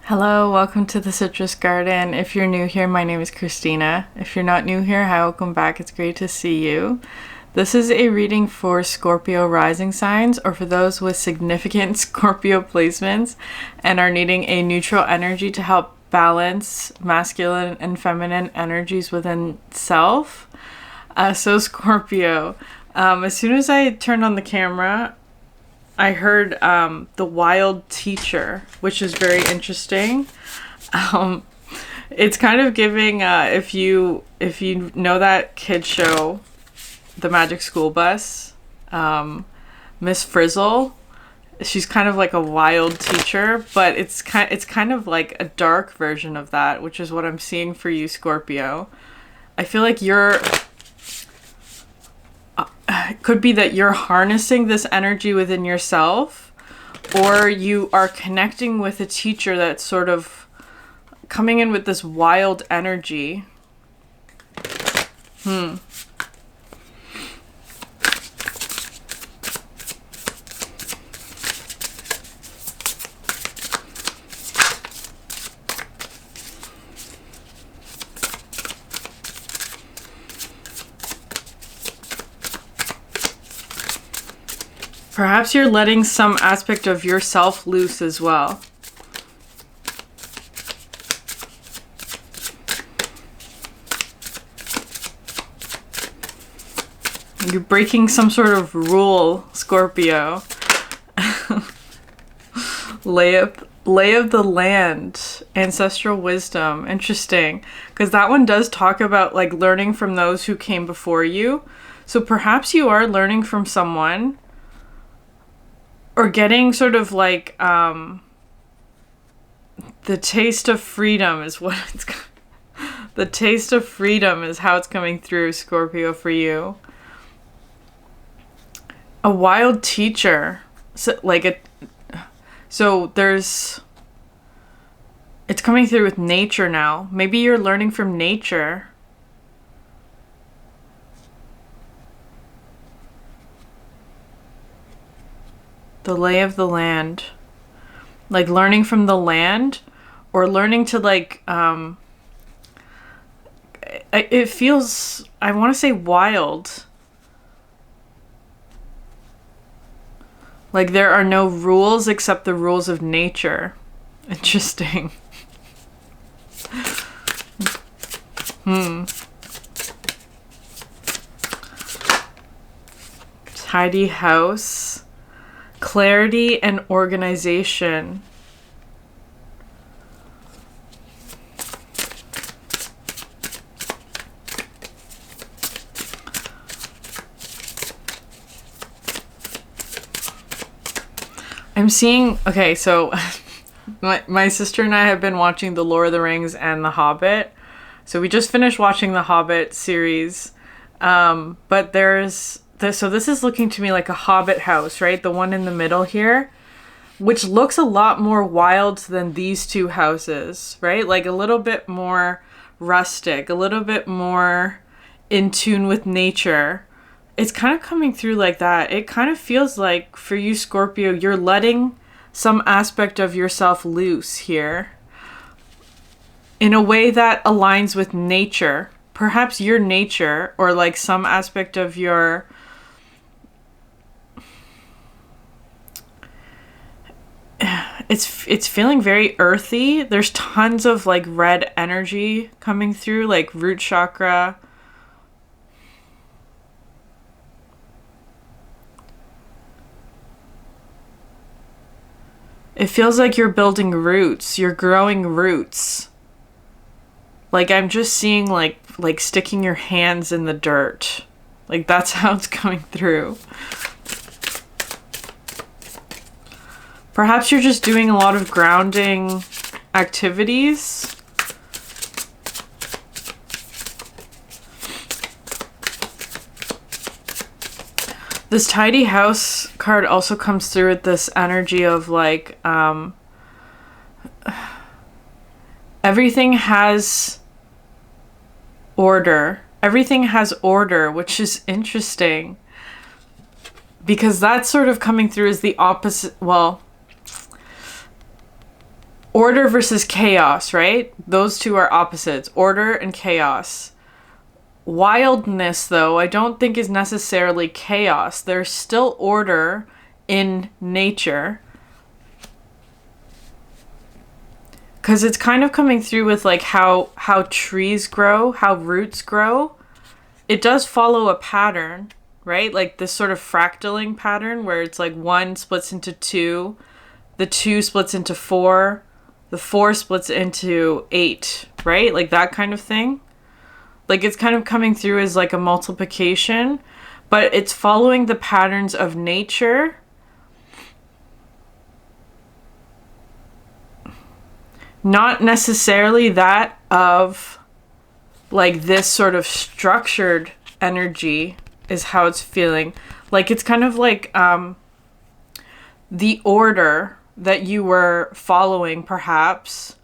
Hello, welcome to the Citrus Garden. If you're new here, my name is Christina. If you're not new here, hi, welcome back. It's great to see you. This is a reading for Scorpio rising signs, or for those with significant Scorpio placements and are needing a neutral energy to help balance masculine and feminine energies within self. So Scorpio, as soon as I turned on the camera, I heard the wild teacher, which is very interesting. It's kind of giving, if you know that kid show, The Magic School Bus, Miss Frizzle, she's kind of like a wild teacher, but it's kind of like a dark version of that, which is what I'm seeing for you, Scorpio. I feel like it could be that you're harnessing this energy within yourself, or you are connecting with a teacher that's sort of coming in with this wild energy. Perhaps you're letting some aspect of yourself loose as well. You're breaking some sort of rule, Scorpio. Lay of the land, ancestral wisdom. Interesting. Because that one does talk about like learning from those who came before you. So perhaps you are learning from someone, or getting sort of like the taste of freedom is what it's the taste of freedom is how it's coming through, Scorpio, for you. A wild teacher, so there's, it's coming through with nature now. Maybe you're learning from nature. The lay of the land, like learning from the land, or learning to like, it feels, I want to say wild. Like there are no rules except the rules of nature. Interesting. Tidy house. Clarity and organization. I'm seeing, okay, so my sister and I have been watching The Lord of the Rings and The Hobbit. So we just finished watching the Hobbit series. But there's so this is looking to me like a hobbit house, right? The one in the middle here, which looks a lot more wild than these two houses, right? Like a little bit more rustic, a little bit more in tune with nature. It's kind of coming through like that. It kind of feels like for you, Scorpio, you're letting some aspect of yourself loose here in a way that aligns with nature. Perhaps your nature, or like some aspect of your it's feeling very earthy. There's tons of like red energy coming through, like root chakra. It feels like you're building roots. You're growing roots. Like I'm just seeing like sticking your hands in the dirt. Like that's how it's coming through. Perhaps you're just doing a lot of grounding activities. This tidy house card also comes through with this energy of like, everything has order. Everything has order, which is interesting. Because that's sort of coming through as the opposite, well, order versus chaos, right? Those two are opposites, order and chaos. Wildness, though, I don't think is necessarily chaos. There's still order in nature. Because it's kind of coming through with like how trees grow, how roots grow. It does follow a pattern, right? Like this sort of fractaling pattern where it's like 1 splits into 2, the 2 splits into 4, the 4 splits into 8, right? Like that kind of thing. Like it's kind of coming through as like a multiplication, but it's following the patterns of nature. Not necessarily that of like this sort of structured energy is how it's feeling. Like it's kind of like the order that you were following perhaps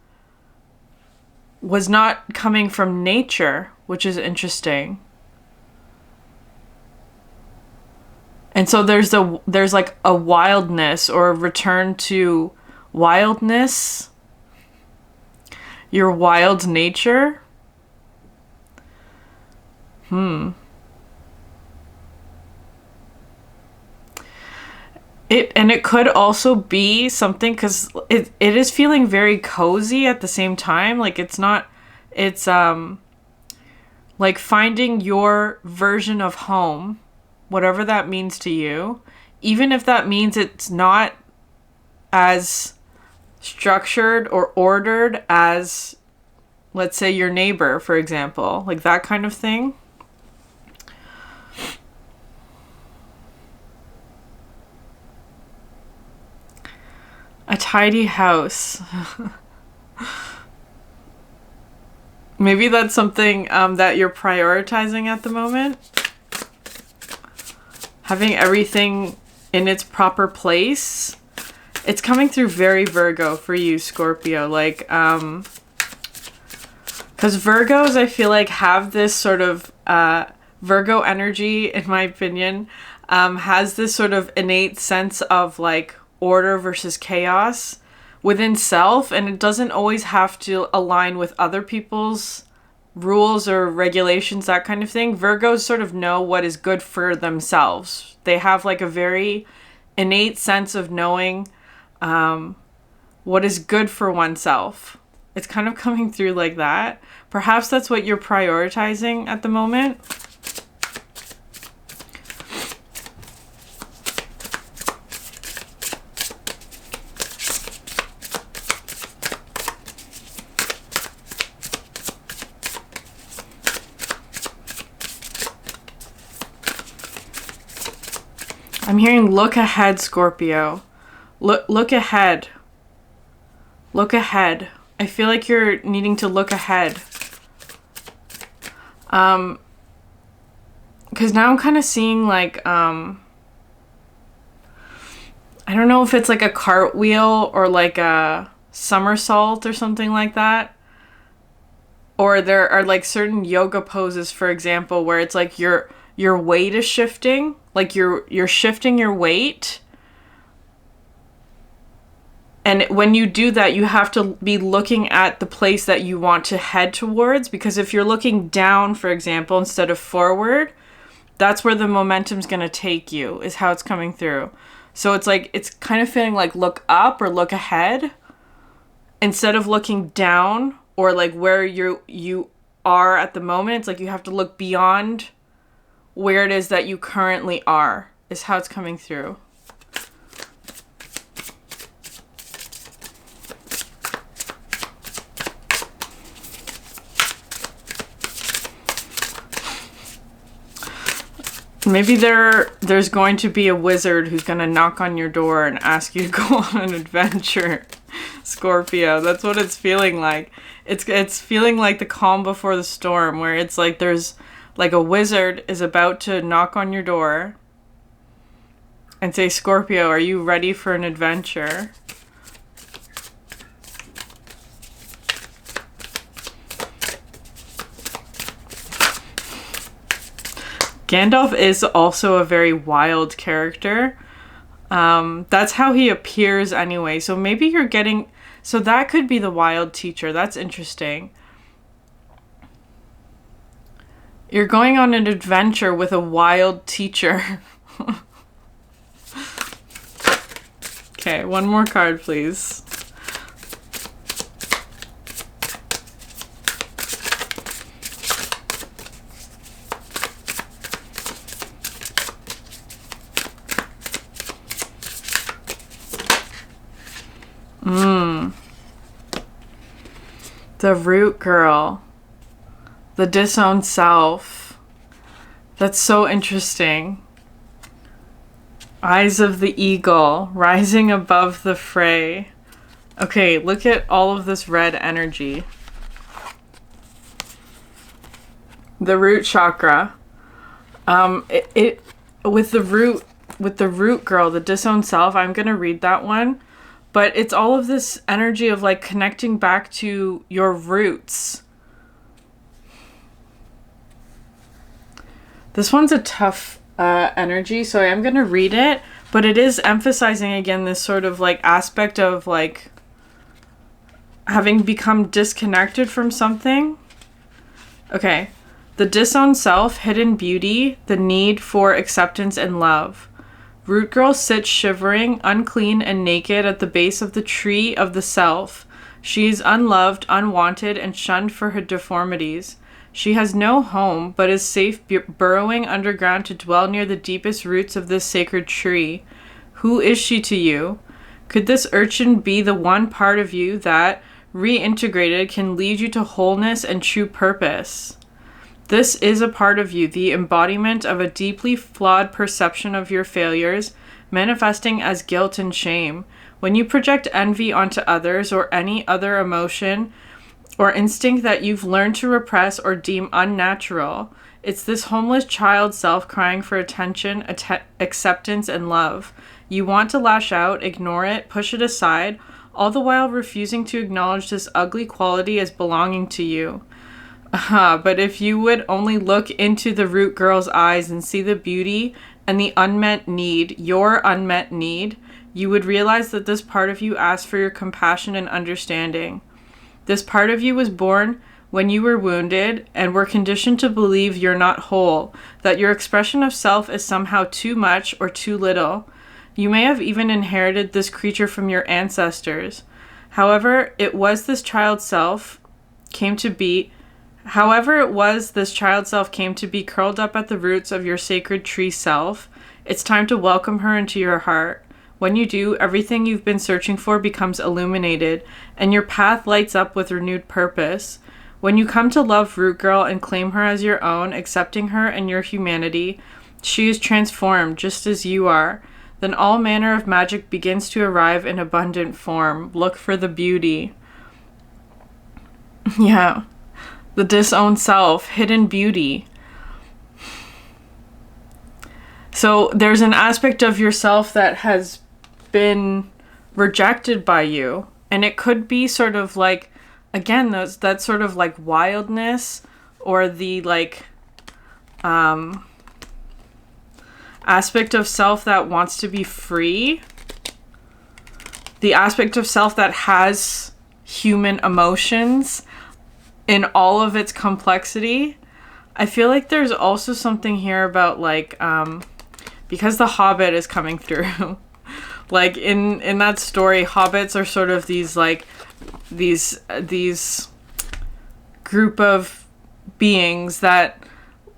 was not coming from nature, which is interesting. And so there's like a wildness or a return to wildness, your wild nature. It could also be something because it is feeling very cozy at the same time. Like it's like finding your version of home, whatever that means to you, even if that means it's not as structured or ordered as, let's say, your neighbor, for example, like that kind of thing. A tidy house. Maybe that's something that you're prioritizing at the moment. Having everything in its proper place. It's coming through very Virgo for you, Scorpio. Like, because Virgos, I feel like, have this sort of Virgo energy, in my opinion, has this sort of innate sense of like order versus chaos within self, and it doesn't always have to align with other people's rules or regulations, that kind of thing. Virgos sort of know what is good for themselves. They have like a very innate sense of knowing what is good for oneself. It's kind of coming through like that. Perhaps that's what you're prioritizing at the moment. I'm hearing look ahead, Scorpio. Look ahead. Look ahead. I feel like you're needing to look ahead. Because now I'm kind of seeing like, I don't know if it's like a cartwheel or like a somersault or something like that. Or there are like certain yoga poses, for example, where it's like your weight is shifting. Like you're shifting your weight. And when you do that, you have to be looking at the place that you want to head towards. Because if you're looking down, for example, instead of forward, that's where the momentum's going to take you, is how it's coming through. So it's like, it's kind of feeling like look up or look ahead instead of looking down or like where you are at the moment. It's like you have to look beyond where it is that you currently are, is how it's coming through. Maybe there's going to be a wizard who's going to knock on your door and ask you to go on an adventure, Scorpio. That's what it's feeling like. It's feeling like the calm before the storm, where it's like there's like a wizard is about to knock on your door and say, Scorpio, are you ready for an adventure? Gandalf is also a very wild character. That's how he appears anyway. So maybe you're getting So that could be the wild teacher. That's interesting. You're going on an adventure with a wild teacher. Okay, one more card, please. The root girl. The disowned self. That's so interesting. Eyes of the eagle, rising above the fray. Okay, look at all of this red energy. The root chakra. With the root girl, the disowned self, I'm gonna read that one. But it's all of this energy of like connecting back to your roots. This one's a tough energy, so I am going to read it. But it is emphasizing again this sort of like aspect of like having become disconnected from something. Okay. The disowned self, hidden beauty, the need for acceptance and love. Root girl sits shivering, unclean and naked at the base of the tree of the self. She is unloved, unwanted, and shunned for her deformities. She has no home, but is safe burrowing underground to dwell near the deepest roots of this sacred tree. Who is she to you? Could this urchin be the one part of you that, reintegrated, can lead you to wholeness and true purpose? This is a part of you, the embodiment of a deeply flawed perception of your failures, manifesting as guilt and shame. When you project envy onto others or any other emotion or instinct that you've learned to repress or deem unnatural, it's this homeless child self crying for attention, acceptance, and love. You want to lash out, ignore it, push it aside, all the while refusing to acknowledge this ugly quality as belonging to you. But if you would only look into the root girl's eyes and see the beauty and the unmet need, your unmet need, you would realize that this part of you asks for your compassion and understanding. This part of you was born when you were wounded and were conditioned to believe you're not whole, that your expression of self is somehow too much or too little. You may have even inherited this creature from your ancestors. However, it was this child self came to be curled up at the roots of your sacred tree self. It's time to welcome her into your heart. When you do, everything you've been searching for becomes illuminated, and your path lights up with renewed purpose. When you come to love Root Girl and claim her as your own, accepting her and your humanity, she is transformed just as you are. Then all manner of magic begins to arrive in abundant form. Look for the beauty. Yeah. The disowned self, hidden beauty. So there's an aspect of yourself that has been rejected by you. And it could be sort of like, again, that sort of like wildness or the like aspect of self that wants to be free. The aspect of self that has human emotions in all of its complexity. I feel like there's also something here about like, because the Hobbit is coming through, like in that story, hobbits are sort of these like, these group of beings that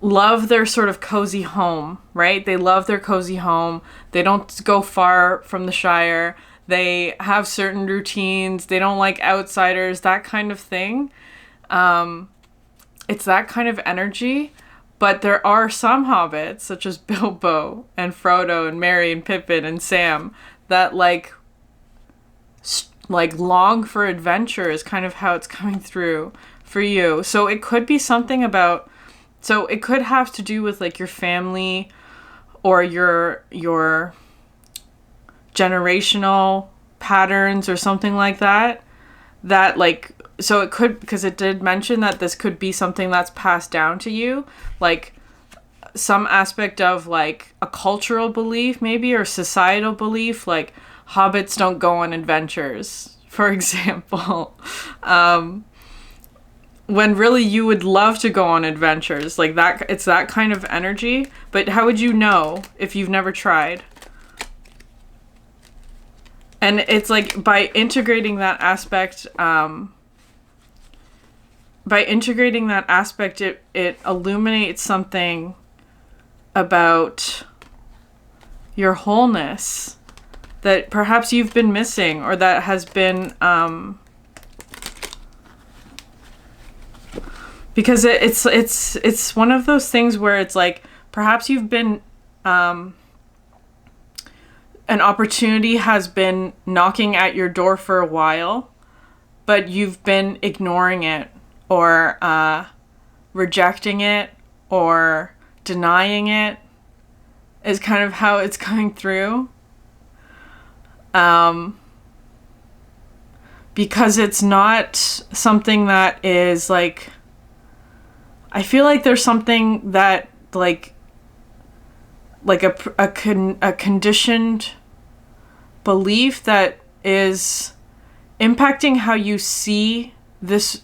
love their sort of cozy home, right? They love their cozy home. They don't go far from the Shire. They have certain routines. They don't like outsiders, that kind of thing. It's that kind of energy, but there are some hobbits, such as Bilbo and Frodo and Merry and Pippin and Sam, that like long for adventure is kind of how it's coming through for you. So it could be something about, so it could have to do with like your family or your generational patterns or something like that. That like, so it could, because it did mention that this could be something that's passed down to you, like some aspect of like a cultural belief maybe, or societal belief, like hobbits don't go on adventures, for example, when really you would love to go on adventures like that. It's that kind of energy, but how would you know if you've never tried? And it's like by integrating that aspect, it illuminates something about your wholeness that perhaps you've been missing, or that has been, because it's one of those things where it's like, perhaps you've been, an opportunity has been knocking at your door for a while, but you've been ignoring it, or rejecting it, or denying it, is kind of how it's coming through. Because it's not something that is like, I feel like there's something that like a conditioned belief that is impacting how you see this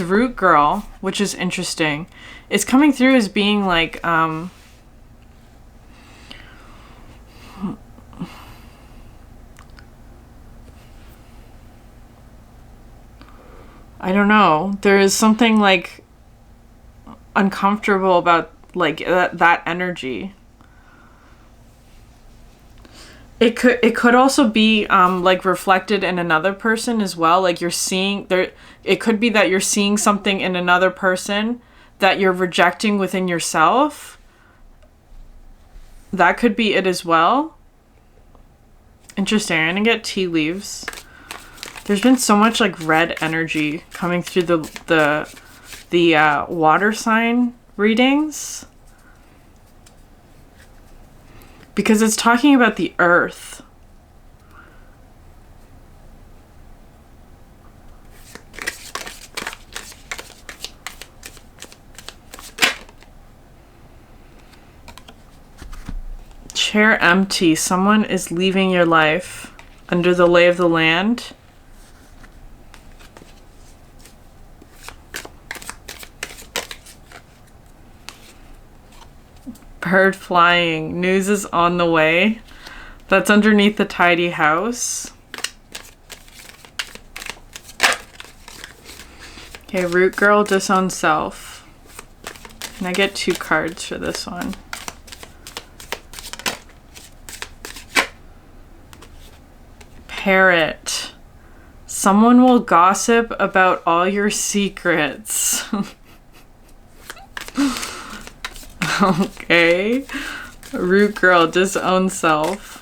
root girl, which is interesting. It's coming through as being like, I don't know. There is something like uncomfortable about like that energy. It could also be like reflected in another person as well. Like you're seeing there. It could be that you're seeing something in another person that you're rejecting within yourself. That could be it as well. Interesting. I'm gonna get tea leaves. There's been so much like red energy coming through the water sign readings, because it's talking about the earth. Chair empty. Someone is leaving your life. Under the lay of the land. Bird flying. News is on the way. That's underneath the tidy house. Okay, root girl, disown self. Can I get 2 cards for this one? Parrot. Someone will gossip about all your secrets. Okay. Root girl, disown self.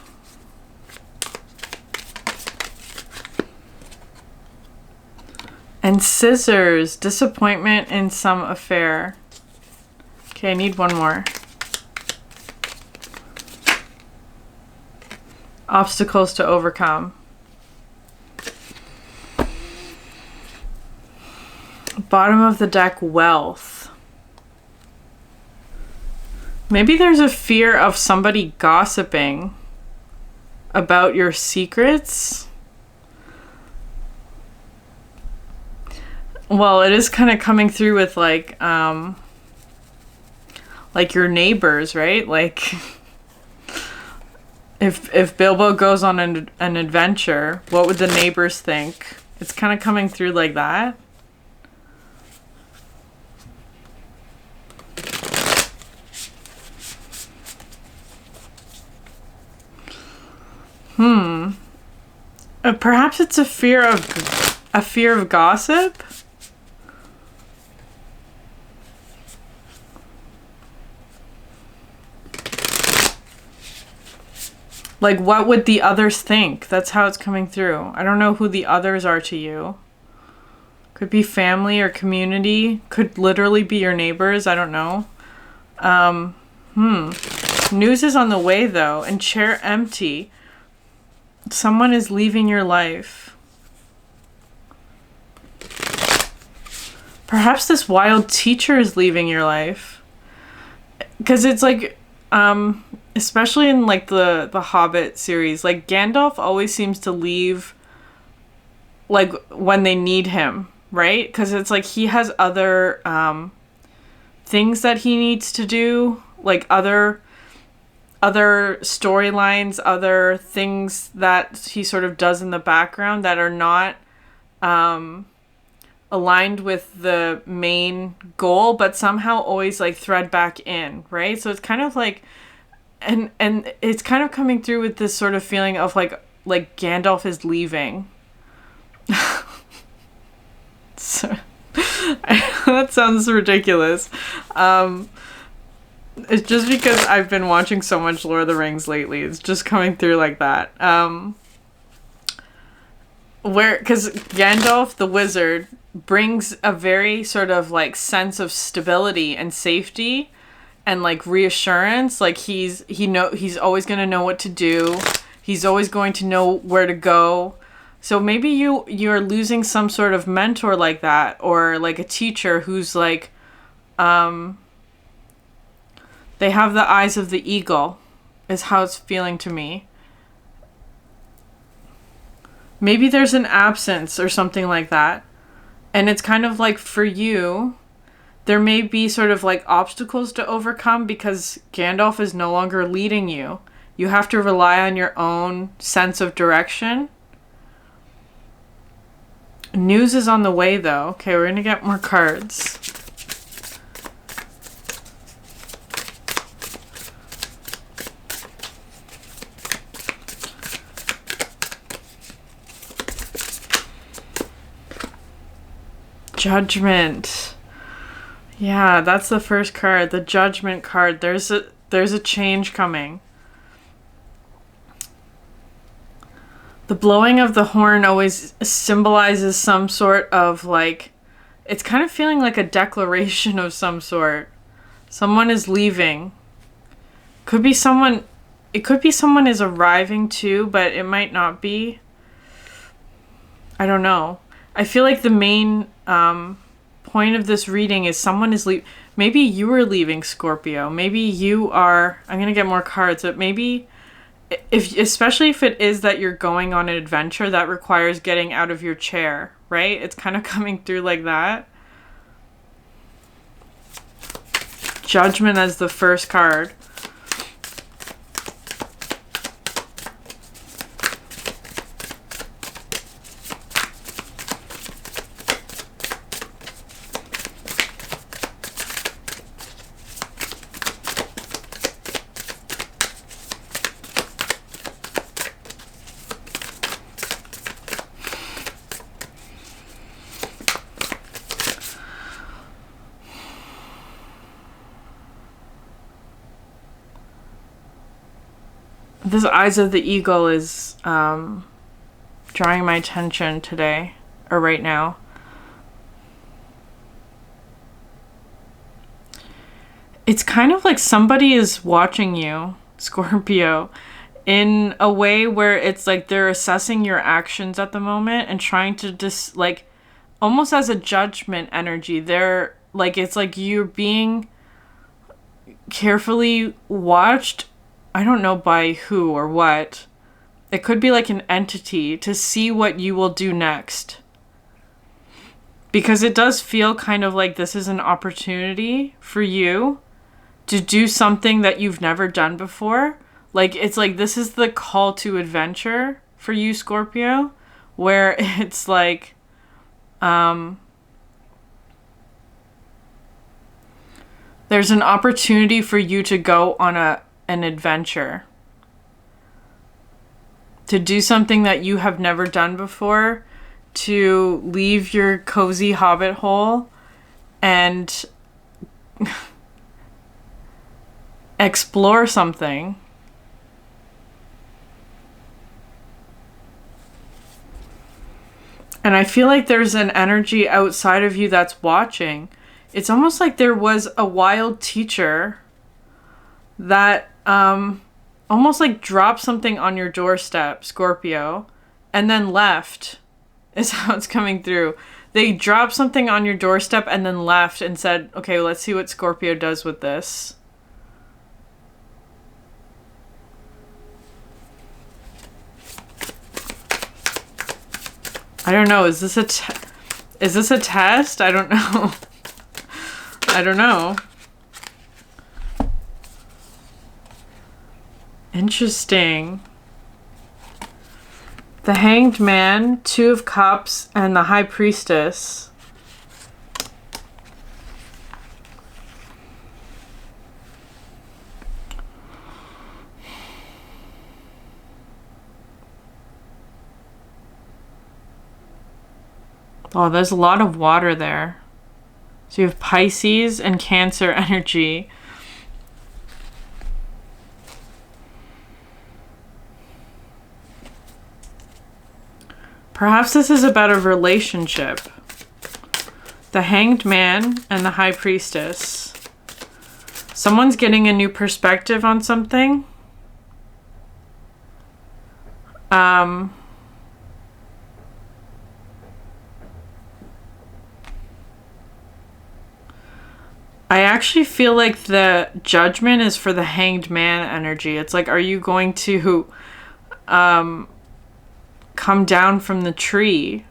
And scissors, disappointment in some affair. Okay, I need one more. Obstacles to overcome. Bottom of the deck, wealth. Maybe there's a fear of somebody gossiping about your secrets. Well, it is kind of coming through with like your neighbors, right? Like if Bilbo goes on an adventure, what would the neighbors think? It's kind of coming through like that. Perhaps it's a fear of gossip. Like, what would the others think? That's how it's coming through. I don't know who the others are to you. Could be family or community. Could literally be your neighbors. I don't know. News is on the way, though. And chair empty. Someone is leaving your life. Perhaps this wild teacher is leaving your life. Because it's like, especially in like the Hobbit series, like Gandalf always seems to leave like when they need him, right? Because it's like he has other things that he needs to do, like other storylines, other things that he sort of does in the background that are not aligned with the main goal, but somehow always like thread back in, right? So it's kind of like, and it's kind of coming through with this sort of feeling of like Gandalf is leaving. So, that sounds ridiculous. It's just because I've been watching so much Lord of the Rings lately. It's just coming through like that. Because Gandalf the wizard brings a very sort of like sense of stability and safety and like reassurance. Like he's always going to know what to do. He's always going to know where to go. So maybe you're losing some sort of mentor like that, or like a teacher who's like, they have the eyes of the eagle, is how it's feeling to me. Maybe there's an absence or something like that. And it's kind of like for you, there may be sort of like obstacles to overcome because Gandalf is no longer leading you. You have to rely on your own sense of direction. News is on the way, though. Okay, we're going to get more cards. Judgment. Yeah, that's the first card. The Judgment card. There's a change coming. The blowing of the horn always symbolizes some sort of like, it's kind of feeling like a declaration of some sort. Someone is leaving. Could be someone, it could be someone is arriving too, but it might not be. I don't know. I feel like the main point of this reading is someone is leaving. Maybe you were leaving, Scorpio. Maybe you are, I'm going to get more cards, but maybe especially if it is that you're going on an adventure that requires getting out of your chair, right? It's kind of coming through like that. Judgment as the first card. This Eyes of the Eagle is drawing my attention today, or right now. It's kind of like somebody is watching you, Scorpio, in a way where it's like they're assessing your actions at the moment and trying to just like, almost as a judgment energy. They're like, it's like you're being carefully watched. I don't know by who or what. It could be like an entity to see what you will do next. Because it does feel kind of like this is an opportunity for you to do something that you've never done before. Like, it's like this is the call to adventure for you, Scorpio, where it's like, there's an opportunity for you to go on an adventure, to do something that you have never done before, to leave your cozy hobbit hole and explore something. And I feel like there's an energy outside of you that's watching. It's almost like there was a wild teacher that almost like dropped something on your doorstep, Scorpio, and then left, is how it's coming through. They dropped something on your doorstep and then left and said, okay, let's see what Scorpio does with this. I don't know. Is this a test? I don't know. I don't know. Interesting. The Hanged Man, Two of Cups, and the High Priestess. Oh, there's a lot of water there. So you have Pisces and Cancer energy. Perhaps this is about a relationship. The Hanged Man and the High Priestess. Someone's getting a new perspective on something. I actually feel like the Judgment is for the Hanged Man energy. It's like, are you going to come down from the tree?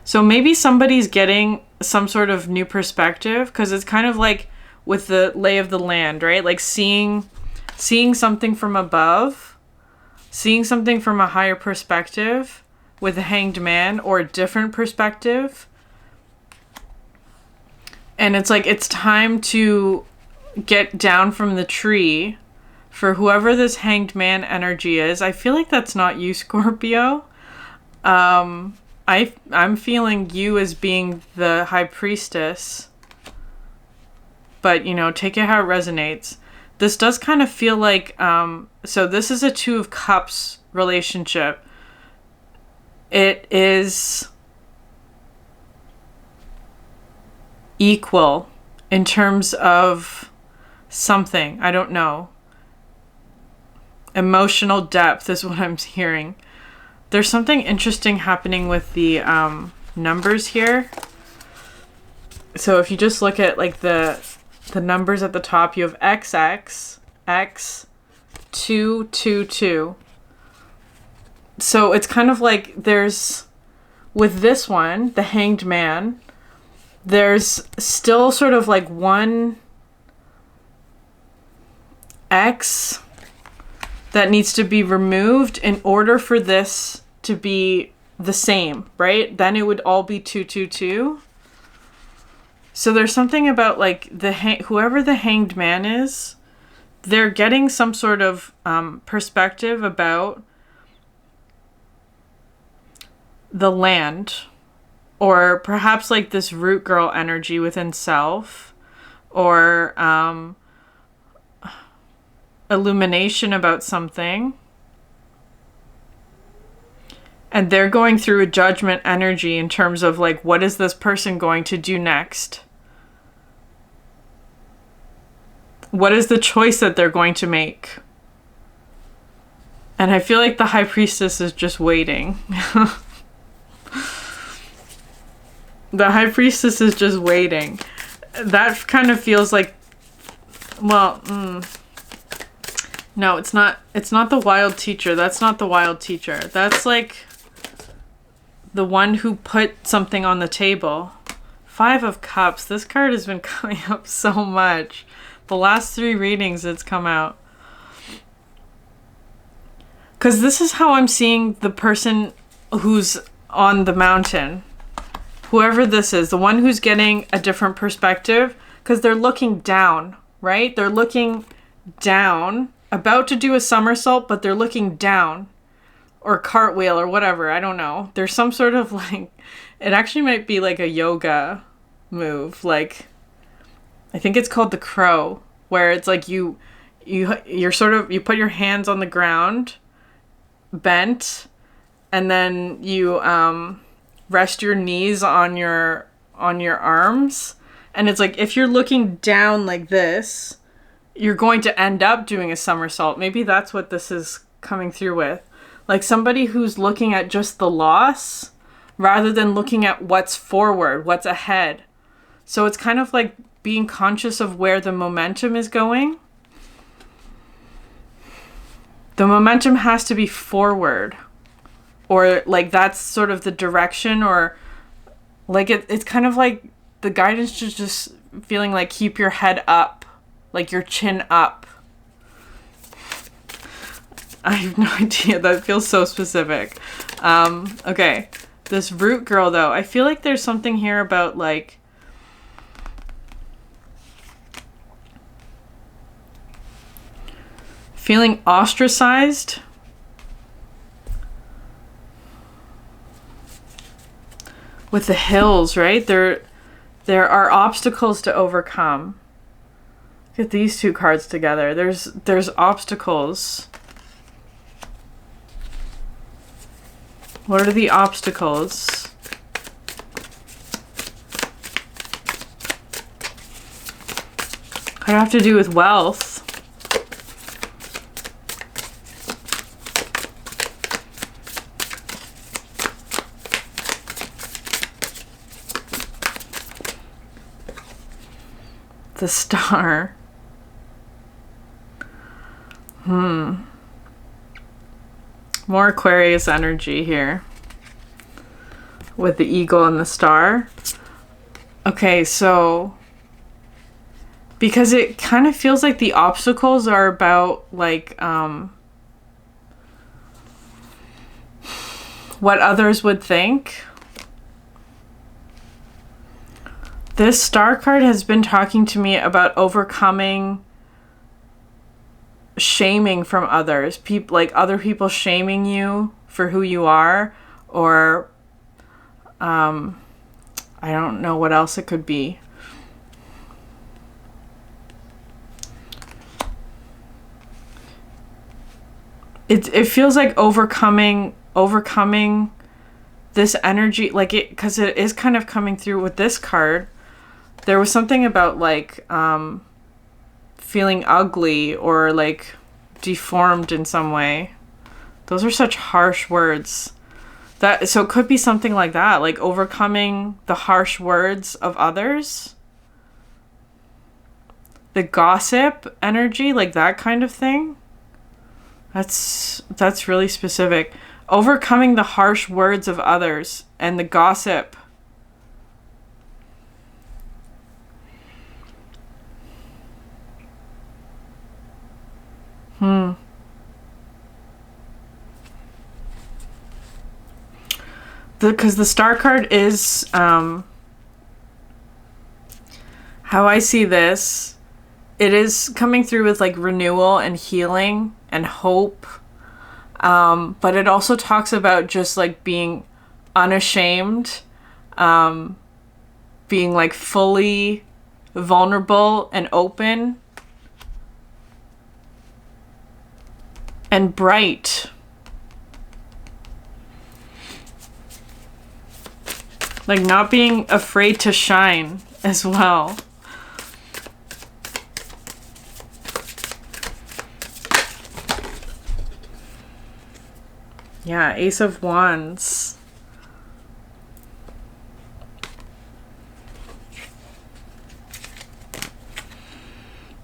So maybe somebody's getting some sort of new perspective, because it's kind of like with the lay of the land, right? Like seeing something from above, seeing something from a higher perspective with the Hanged Man, or a different perspective. And it's like, it's time to get down from the tree for whoever this Hanged Man energy is. I feel like that's not you, Scorpio. I'm feeling you as being the High Priestess. But, you know, take it how it resonates. This does kind of feel like, so this is a Two of Cups relationship. It is equal in terms of something. I don't know. Emotional depth is what I'm hearing. There's something interesting happening with the numbers here. So if you just look at like the numbers at the top, you have XX, X, 222. So it's kind of like there's, with this one, the Hanged Man, there's still sort of like one X that needs to be removed in order for this to be the same, right? Then it would all be 222. So there's something about like whoever the Hanged Man is, they're getting some sort of perspective about the land. Or perhaps like this root girl energy within self, or illumination about something. And they're going through a judgment energy in terms of like, what is this person going to do next? What is the choice that they're going to make? And I feel like the High Priestess is just waiting. The High Priestess is just waiting. That kind of feels like, well, no, it's not the Wild Teacher. That's not the Wild Teacher. That's like the one who put something on the table. Five of Cups. This card has been coming up so much. The last 3 readings it's come out. Because this is how I'm seeing the person who's on the mountain. Whoever this is, the one who's getting a different perspective, because they're looking down, right? They're looking down, about to do a somersault, but they're looking down, or cartwheel, or whatever. I don't know. There's some sort of like, it actually might be like a yoga move. Like, I think it's called the crow, where it's like you're sort of, you put your hands on the ground, bent, and then you rest your knees on your arms, and it's like if you're looking down like this, you're going to end up doing a somersault. Maybe that's what this is coming through with, like somebody who's looking at just the loss rather than looking at what's forward, what's ahead. So it's kind of like being conscious of where the momentum is going. The momentum has to be forward. or like that's sort of the direction, or like it's kind of like the guidance is just feeling like keep your head up, like your chin up. I have no idea. That feels so specific. Okay. This root girl, though, I feel like there's something here about, like, feeling ostracized. With the hills, right? There are obstacles to overcome. Look at these two cards together. There's obstacles. What are the obstacles? Could have to do with wealth. The Star. More Aquarius energy here with the eagle and the star. Okay, so because it kind of feels like the obstacles are about like what others would think. This star card has been talking to me about overcoming shaming from others, like other people shaming you for who you are, or I don't know what else it could be. It feels like overcoming this energy, like it, because it is kind of coming through with this card. There was something about like feeling ugly or like deformed in some way. Those are such harsh words. So it could be something like that, like overcoming the harsh words of others. The gossip energy, like that kind of thing. That's really specific. Overcoming the harsh words of others and the gossip. Because the star card is, how I see this, it is coming through with like renewal and healing and hope. But it also talks about just like being unashamed, being like fully vulnerable and open and bright. Like not being afraid to shine as well. Yeah, Ace of Wands.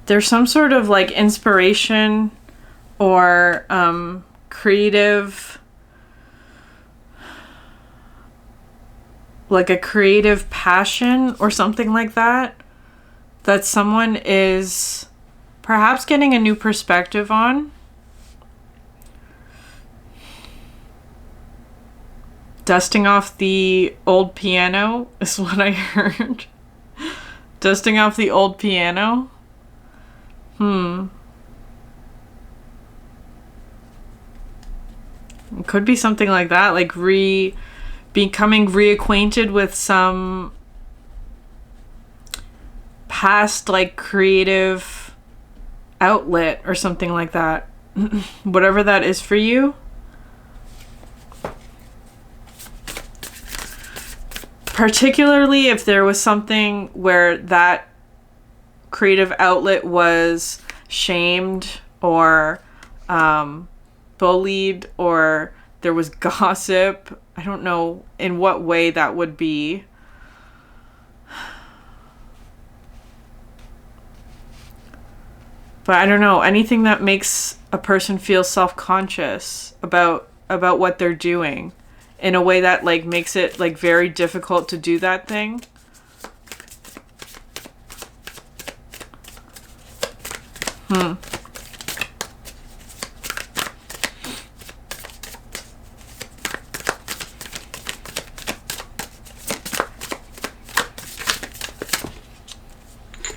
There's some sort of like inspiration or creative, like a creative passion or something like that, that someone is perhaps getting a new perspective on. Dusting off the old piano is what I heard. Dusting off the old piano. It could be something like that, like becoming reacquainted with some past like creative outlet or something like that. Whatever that is for you. Particularly if there was something where that creative outlet was shamed or bullied, or there was gossip. I don't know in what way that would be. But I don't know, anything that makes a person feel self-conscious about about what they're doing in a way that like makes it like very difficult to do that thing.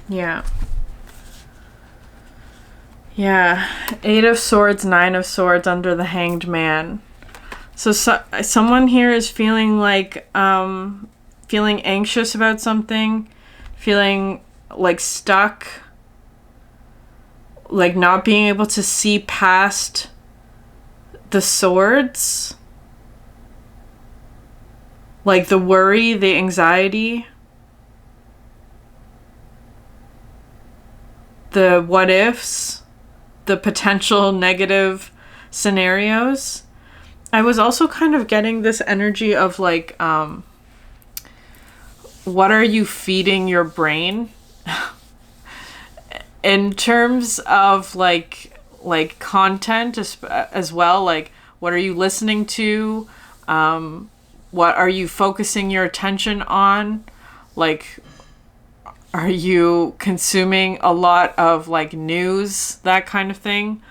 Yeah. Yeah. 8 of Swords, 9 of Swords under the Hanged Man. So someone here is feeling like, feeling anxious about something, feeling like stuck, like not being able to see past the swords, like the worry, the anxiety, the what ifs, the potential negative scenarios. I was also kind of getting this energy of like, what are you feeding your brain? In terms of like content as well, like what are you listening to? What are you focusing your attention on? Like, are you consuming a lot of like news, that kind of thing?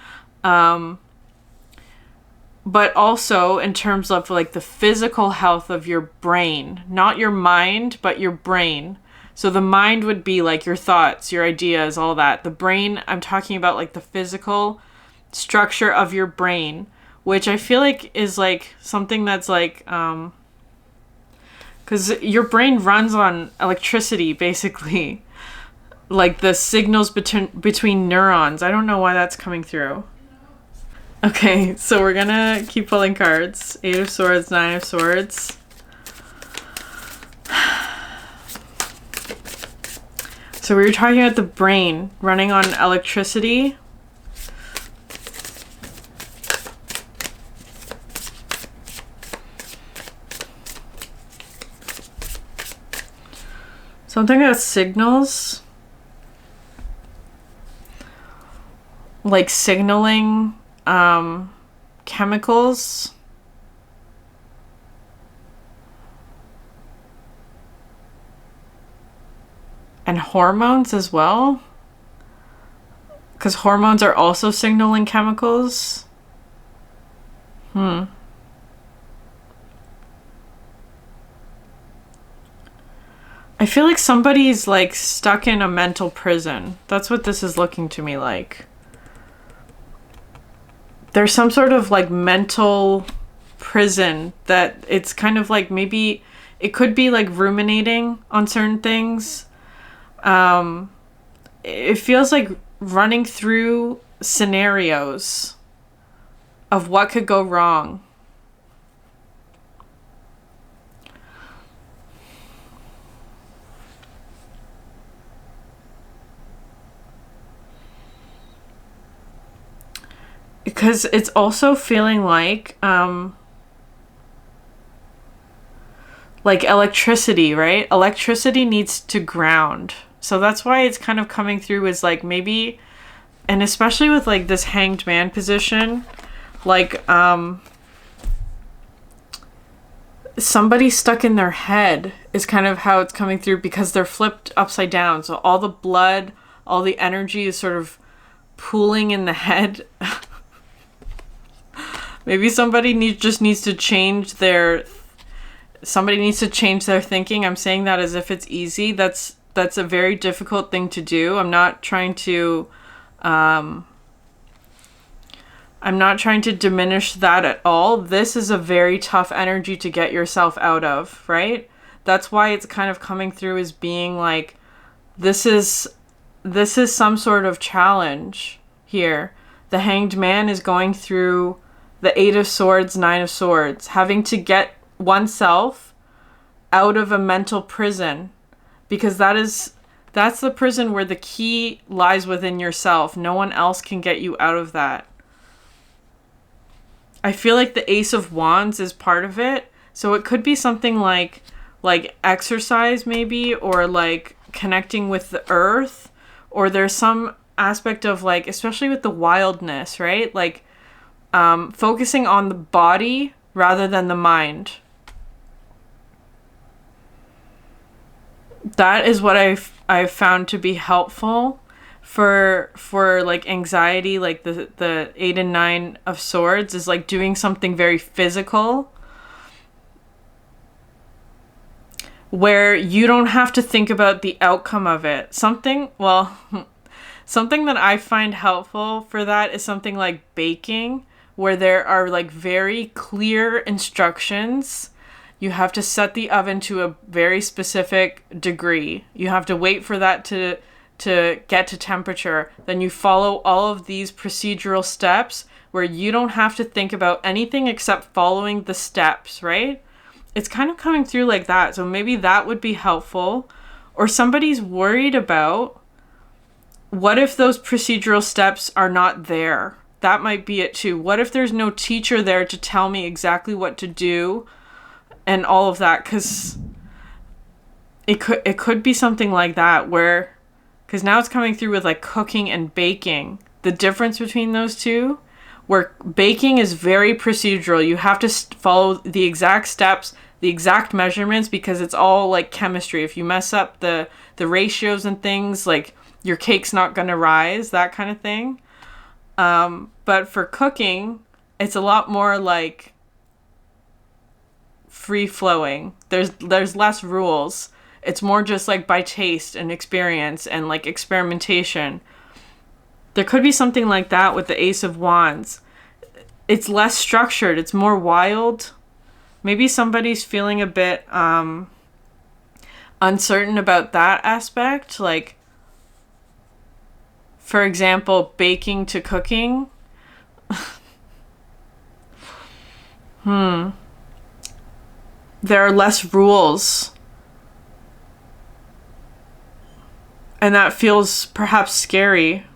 But also in terms of like the physical health of your brain, not your mind, but your brain. So the mind would be like your thoughts, your ideas, all that. The brain, I'm talking about like the physical structure of your brain, which I feel like is like something that's like, because your brain runs on electricity, basically. Like the signals between neurons. I don't know why that's coming through. Okay, so we're gonna keep pulling cards. 8 of Swords, 9 of Swords. So we were talking about the brain running on electricity. Something about signals. Like signaling chemicals. And hormones as well. Because hormones are also signaling chemicals. I feel like somebody's like stuck in a mental prison. That's what this is looking to me like. There's some sort of like mental prison that it's kind of like, maybe it could be like ruminating on certain things. It feels like running through scenarios of what could go wrong. Because it's also feeling like electricity, right? Electricity needs to ground. So that's why it's kind of coming through as like maybe, and especially with like this Hanged Man position, like somebody stuck in their head is kind of how it's coming through, because they're flipped upside down. So all the blood, all the energy is sort of pooling in the head. Maybe somebody just needs to change their thinking. I'm saying that as if it's easy. That's a very difficult thing to do. I'm not trying to diminish that at all. This is a very tough energy to get yourself out of, right? That's why it's kind of coming through as being like, this is some sort of challenge here. The Hanged Man is going through the 8 of Swords, 9 of Swords, having to get oneself out of a mental prison, because that's the prison where the key lies within yourself. No one else can get you out of that. I feel like the Ace of Wands is part of it. So it could be something like exercise maybe, or like connecting with the earth, or there's some aspect of like, especially with the wildness, right? Like focusing on the body rather than the mind. That is what I've found to be helpful for like anxiety, like the 8 and 9 of swords is like doing something very physical where you don't have to think about the outcome of it. Something that I find helpful for that is something like baking, where there are like very clear instructions. You have to set the oven to a very specific degree. You have to wait for that to get to temperature. Then you follow all of these procedural steps where you don't have to think about anything except following the steps, right? It's kind of coming through like that. So maybe that would be helpful. Or somebody's worried about, what if those procedural steps are not there? That might be it too. What if there's no teacher there to tell me exactly what to do and all of that? Because it could be something like that where, because now it's coming through with like cooking and baking. The difference between those two, where baking is very procedural. You have to follow the exact steps, the exact measurements, because it's all like chemistry. If you mess up the ratios and things, like your cake's not going to rise, that kind of thing. But for cooking, it's a lot more like free flowing. There's less rules. It's more just like by taste and experience and like experimentation. There could be something like that with the Ace of Wands. It's less structured. It's more wild. Maybe somebody's feeling a bit uncertain about that aspect. Like, for example, baking to cooking. There are less rules. And that feels perhaps scary.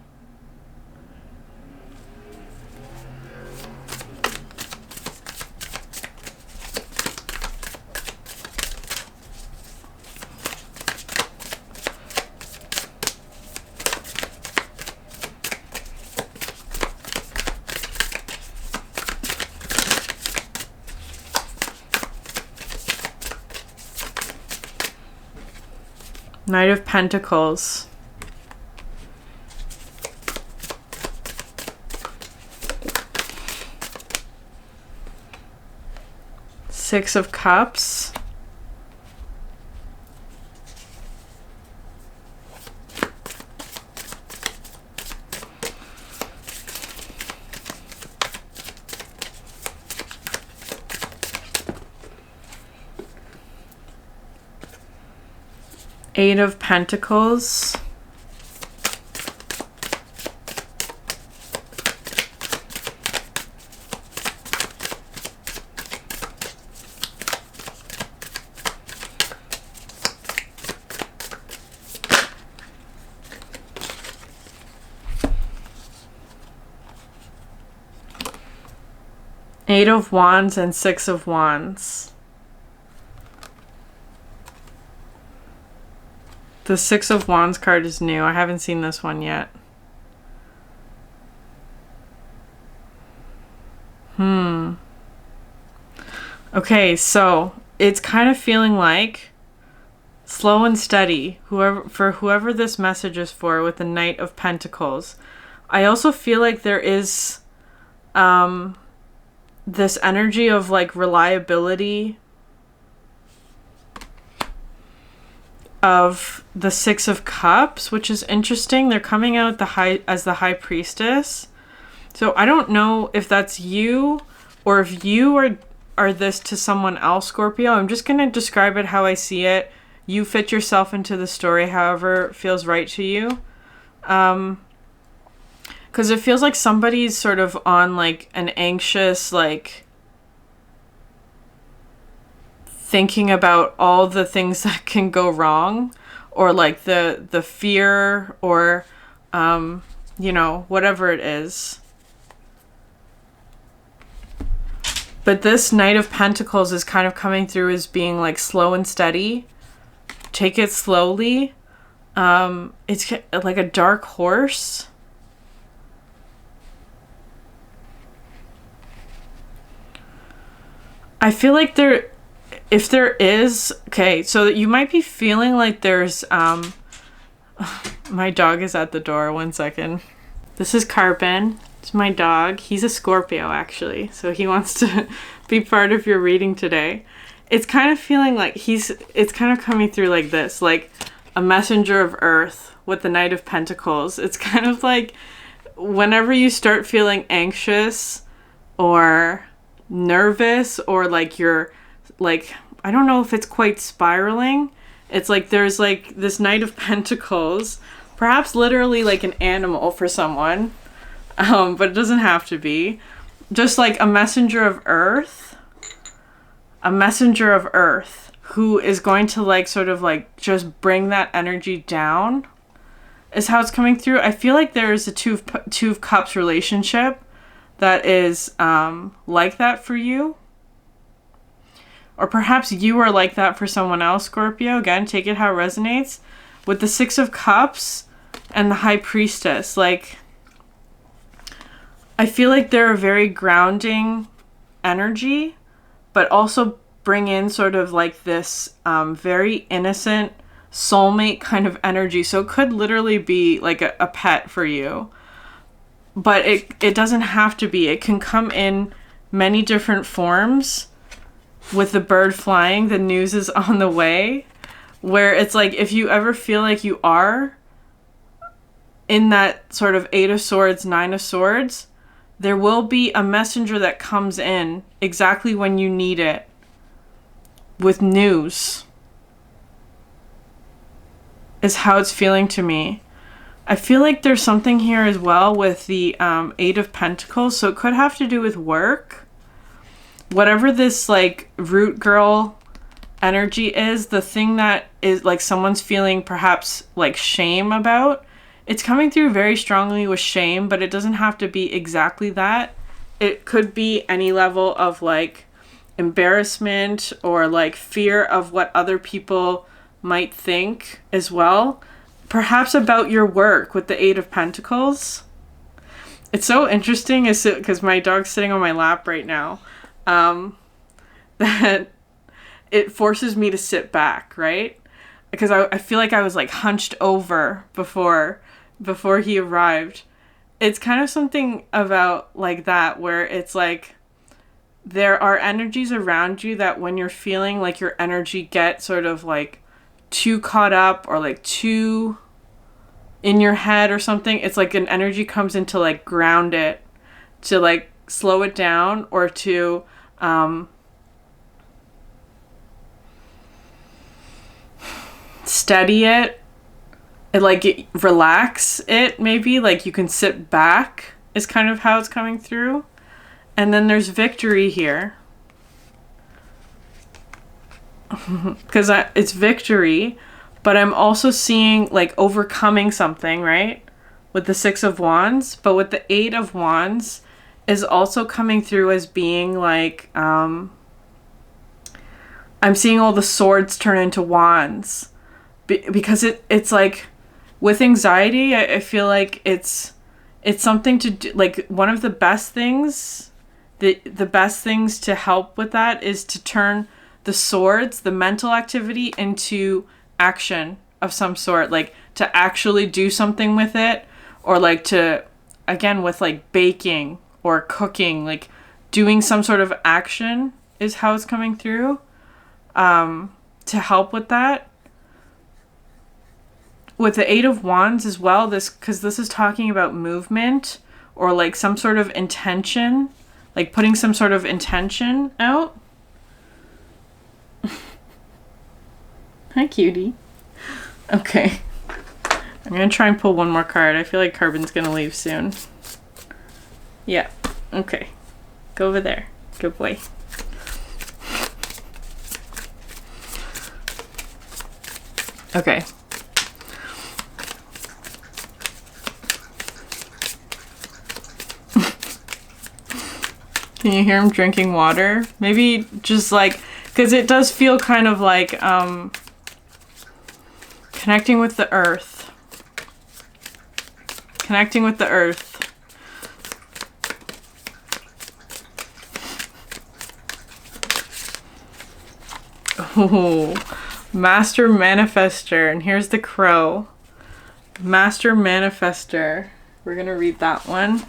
Knight of Pentacles. Six of Cups. Eight of Pentacles. Eight of Wands and Six of Wands. The Six of Wands card is new. I haven't seen this one yet. Okay, so it's kind of feeling like slow and steady. Whoever this message is for with the Knight of Pentacles. I also feel like there is this energy of like reliability of the Six of Cups, which is interesting. They're coming out as the High Priestess. So I don't know if that's you or if you are this to someone else, Scorpio. I'm just going to describe it how I see it. You fit yourself into the story however feels right to you. Because it feels like somebody's sort of on like an anxious, like thinking about all the things that can go wrong, or like the fear, or whatever it is. But this Knight of Pentacles is kind of coming through as being like slow and steady. Take it slowly. It's like a dark horse. I feel like if there is, okay, so you might be feeling like there's, my dog is at the door, 1 second. This is Carbon, it's my dog. He's a Scorpio, actually, so he wants to be part of your reading today. It's kind of feeling like it's kind of coming through like this, like a messenger of earth with the Knight of Pentacles. It's kind of like whenever you start feeling anxious or nervous, or like you're like, I don't know if it's quite spiraling. It's like there's like this Knight of Pentacles, perhaps literally like an animal for someone, but it doesn't have to be. Just like a messenger of earth, who is going to like sort of like just bring that energy down, is how it's coming through. I feel like there is a two of Cups relationship that is like that for you. Or perhaps you are like that for someone else, Scorpio. Again, take it how it resonates. With the 6 of Cups and the High Priestess, like, I feel like they're a very grounding energy, but also bring in sort of like this very innocent soulmate kind of energy. So it could literally be like a pet for you. But it doesn't have to be. It can come in many different forms. With the bird flying, the news is on the way. Where it's like, if you ever feel like you are in that sort of 8 of Swords, 9 of Swords, there will be a messenger that comes in exactly when you need it with news. Is how it's feeling to me. I feel like there's something here as well with the 8 of Pentacles. So it could have to do with work. Whatever this like root girl energy is, the thing that is like someone's feeling perhaps like shame about, it's coming through very strongly with shame, but it doesn't have to be exactly that. It could be any level of like embarrassment or like fear of what other people might think as well. Perhaps about your work with the 8 of Pentacles. It's so interesting because my dog's sitting on my lap right now. That it forces me to sit back, right? Because I feel like I was like hunched over before he arrived. It's kind of something about like that, where it's like there are energies around you that when you're feeling like your energy get sort of like too caught up or like too in your head or something, it's like an energy comes in to like ground it, to like slow it down, or to steady it, relax it, maybe like you can sit back is kind of how it's coming through. And then there's victory here. Because it's victory, but I'm also seeing like overcoming something, right? With the 6 of Wands, but with the 8 of Wands is also coming through as being like, I'm seeing all the swords turn into wands. Because it's like, with anxiety, I feel like it's something to do, like one of the best things, the best things to help with that is to turn the swords, the mental activity, into action of some sort, like to actually do something with it, or like to, again, with like baking or cooking, like doing some sort of action is how it's coming through, to help with that. With the 8 of Wands as well, because this is talking about movement or like some sort of intention, like putting some sort of intention out. Hi, cutie. Okay. I'm going to try and pull one more card. I feel like Carbon's going to leave soon. Yeah. Okay. Go over there. Good boy. Okay. Can you hear him drinking water? Maybe just like, because it does feel kind of like connecting with the earth. Connecting with the earth. Ooh. Master Manifester. And here's the crow. Master Manifester. We're going to read that one.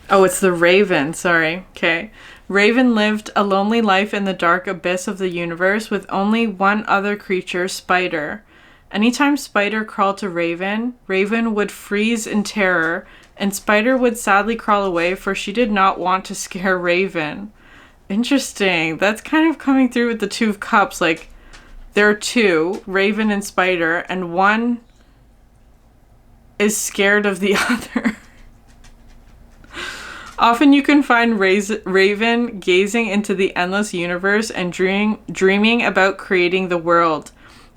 Oh, it's the Raven. Sorry. Okay. Raven lived a lonely life in the dark abyss of the universe with only one other creature, Spider. Anytime Spider crawled to Raven, Raven would freeze in terror, and Spider would sadly crawl away, for she did not want to scare Raven. Interesting. That's kind of coming through with the Two of Cups. Like, there are two, Raven and Spider, and one is scared of the other. Often you can find Raven gazing into the endless universe and dreaming about creating the world.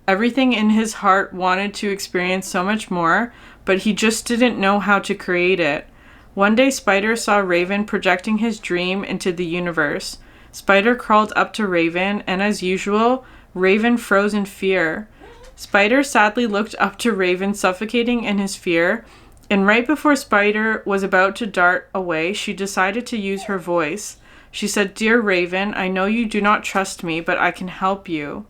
Everything in his heart wanted to experience so much more, but he just didn't know how to create it. One day Spider saw Raven projecting his dream into the universe. Spider crawled up to Raven, and as usual, Raven froze in fear. Spider sadly looked up to Raven, suffocating in his fear, and right before Spider was about to dart away, she decided to use her voice. She said, "Dear Raven, I know you do not trust me, but I can help you."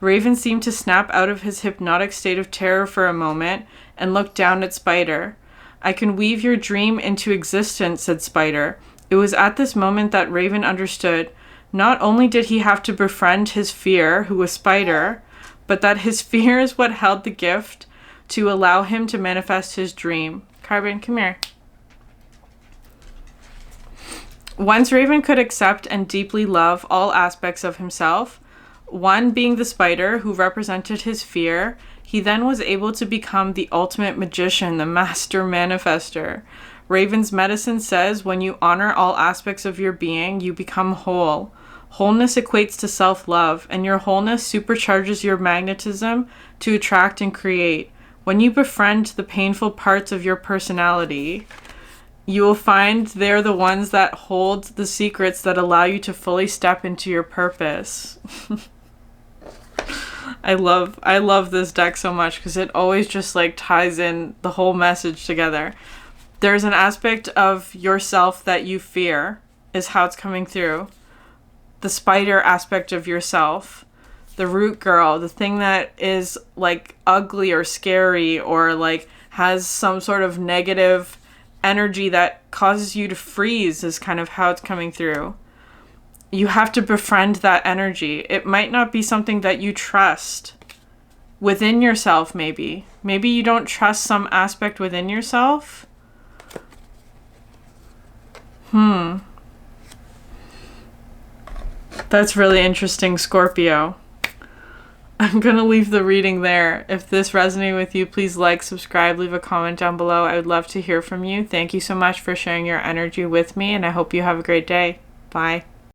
Raven seemed to snap out of his hypnotic state of terror for a moment and looked down at Spider. "I can weave your dream into existence," said Spider. It was at this moment that Raven understood. Not only did he have to befriend his fear, who was Spider, but that his fear is what held the gift to allow him to manifest his dream. Carbon, come here. Once Raven could accept and deeply love all aspects of himself, one being the Spider, who represented his fear, he then was able to become the ultimate magician, the Master Manifester. Raven's medicine says when you honor all aspects of your being, you become whole. Wholeness equates to self-love, and your wholeness supercharges your magnetism to attract and create. When you befriend the painful parts of your personality, you will find they're the ones that hold the secrets that allow you to fully step into your purpose. I love this deck so much because it always just like ties in the whole message together. There's an aspect of yourself that you fear is how it's coming through. The Spider aspect of yourself. The root girl, the thing that is like ugly or scary or like has some sort of negative energy that causes you to freeze is kind of how it's coming through. You have to befriend that energy. It might not be something that you trust within yourself, maybe. Maybe you don't trust some aspect within yourself. That's really interesting, Scorpio. I'm going to leave the reading there. If this resonated with you, please like, subscribe, leave a comment down below. I would love to hear from you. Thank you so much for sharing your energy with me, and I hope you have a great day. Bye.